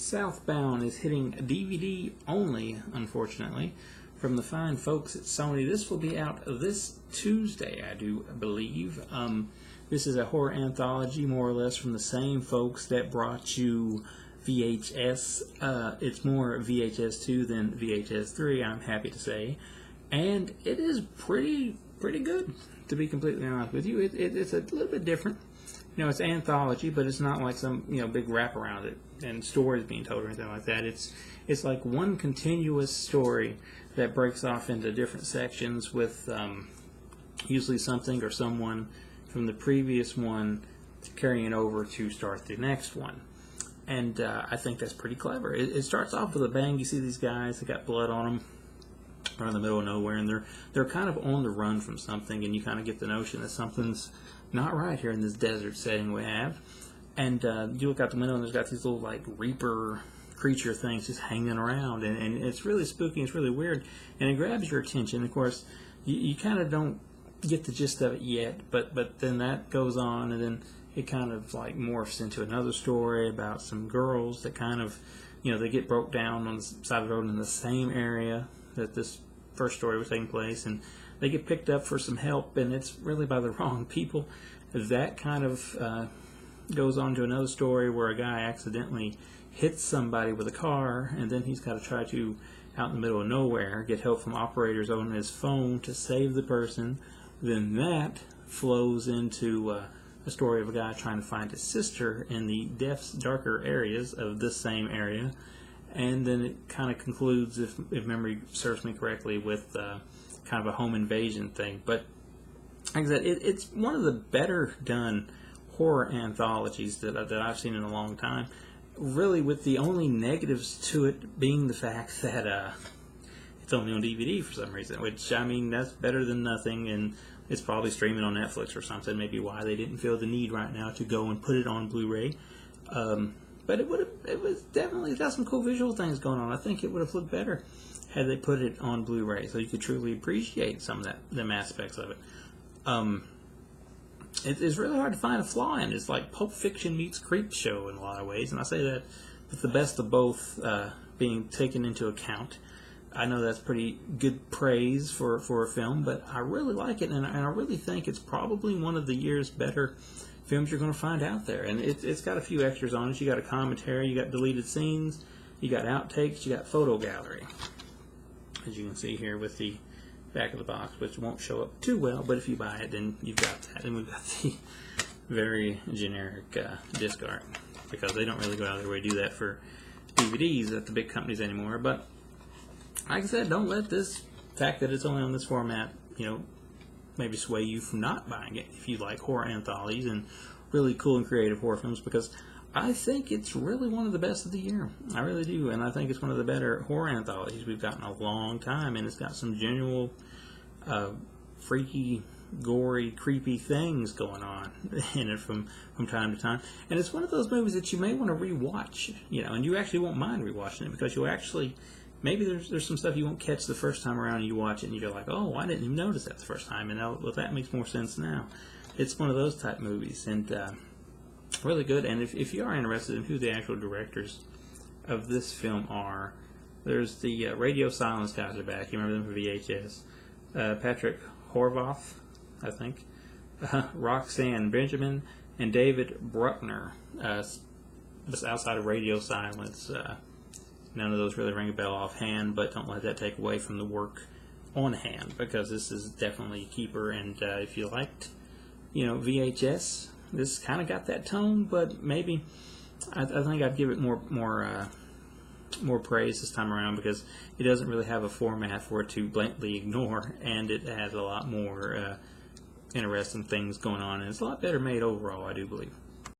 Southbound is hitting DVD only, unfortunately, from the fine folks at Sony. This will be out this Tuesday, I do believe. This is a horror anthology, more or less, from the same folks that brought you VHS. It's more VHS 2 than VHS 3, I'm happy to say. And it is pretty good, to be completely honest with you. It's a little bit different. You know, it's anthology, but it's not like some big wrap around it and stories being told or anything like that. It's like one continuous story that breaks off into different sections with usually something or someone from the previous one carrying over to start the next one. And I think that's pretty clever. It starts off with a bang. You see these guys, they got blood on them. They're in the middle of nowhere, and they're kind of on the run from something, and you kind of get the notion that something's not right here in this desert setting we have. And you look out the window, and there's got these little like reaper creature things just hanging around, and it's really spooky. It's really weird, and it grabs your attention. Of course, you kind of don't get the gist of it yet, but then that goes on, and then it kind of like morphs into another story about some girls that kind of they get broke down on the side of the road in the same area that this first story was taking place, and they get picked up for some help, and it's really by the wrong people. That kind of goes on to another story where a guy accidentally hits somebody with a car, and then he's got to try to, out in the middle of nowhere, get help from operators on his phone to save the person. Then that flows into a story of a guy trying to find his sister in the depths, darker areas of this same area. And then it kind of concludes, if memory serves me correctly, with kind of a home invasion thing. But like I said, it's one of the better done horror anthologies that I've seen in a long time. Really, with the only negatives to it being the fact that it's only on DVD for some reason, which, I mean, that's better than nothing, and it's probably streaming on Netflix or something, maybe why they didn't feel the need right now to go and put it on Blu-ray. But it was definitely got some cool visual things going on. I think it would have looked better had they put it on Blu-ray, so you could truly appreciate some of them aspects of it. It's really hard to find a flaw in it. It's like Pulp Fiction meets Creepshow in a lot of ways, and I say that with the best of both being taken into account. I know that's pretty good praise for a film, but I really like it, and I really think it's probably one of the year's better films you're going to find out there. And it's got a few extras on it. You got a commentary, you got deleted scenes, you got outtakes, you got photo gallery, as you can see here with the back of the box, which won't show up too well, but if you buy it, then you've got that. And we've got the very generic disc art, because they don't really go out of their way to do that for DVDs at the big companies anymore. But like I said, don't let this fact that it's only on this format, maybe sway you from not buying it if you like horror anthologies and really cool and creative horror films, because I think it's really one of the best of the year. I really do, and I think it's one of the better horror anthologies we've gotten in a long time, and it's got some genuine freaky, gory, creepy things going on in it from time to time. And it's one of those movies that you may want to rewatch, and you actually won't mind rewatching it, because you'll actually, maybe there's some stuff you won't catch the first time around, and you watch it and you go like, oh, I didn't even notice that the first time, and well, that makes more sense now. It's one of those type movies, and really good. And if you are interested in who the actual directors of this film are, there's the Radio Silence guys are back. You remember them from VHS? Patrick Horvath, I think, Roxanne Benjamin, and David Bruckner. Just outside of Radio Silence, none of those really ring a bell offhand, but don't let that take away from the work on hand, because this is definitely a keeper. And if you liked, VHS, this kind of got that tone, but maybe I think I'd give it more praise this time around, because it doesn't really have a format for it to blatantly ignore, and it has a lot more interesting things going on, and it's a lot better made overall, I do believe.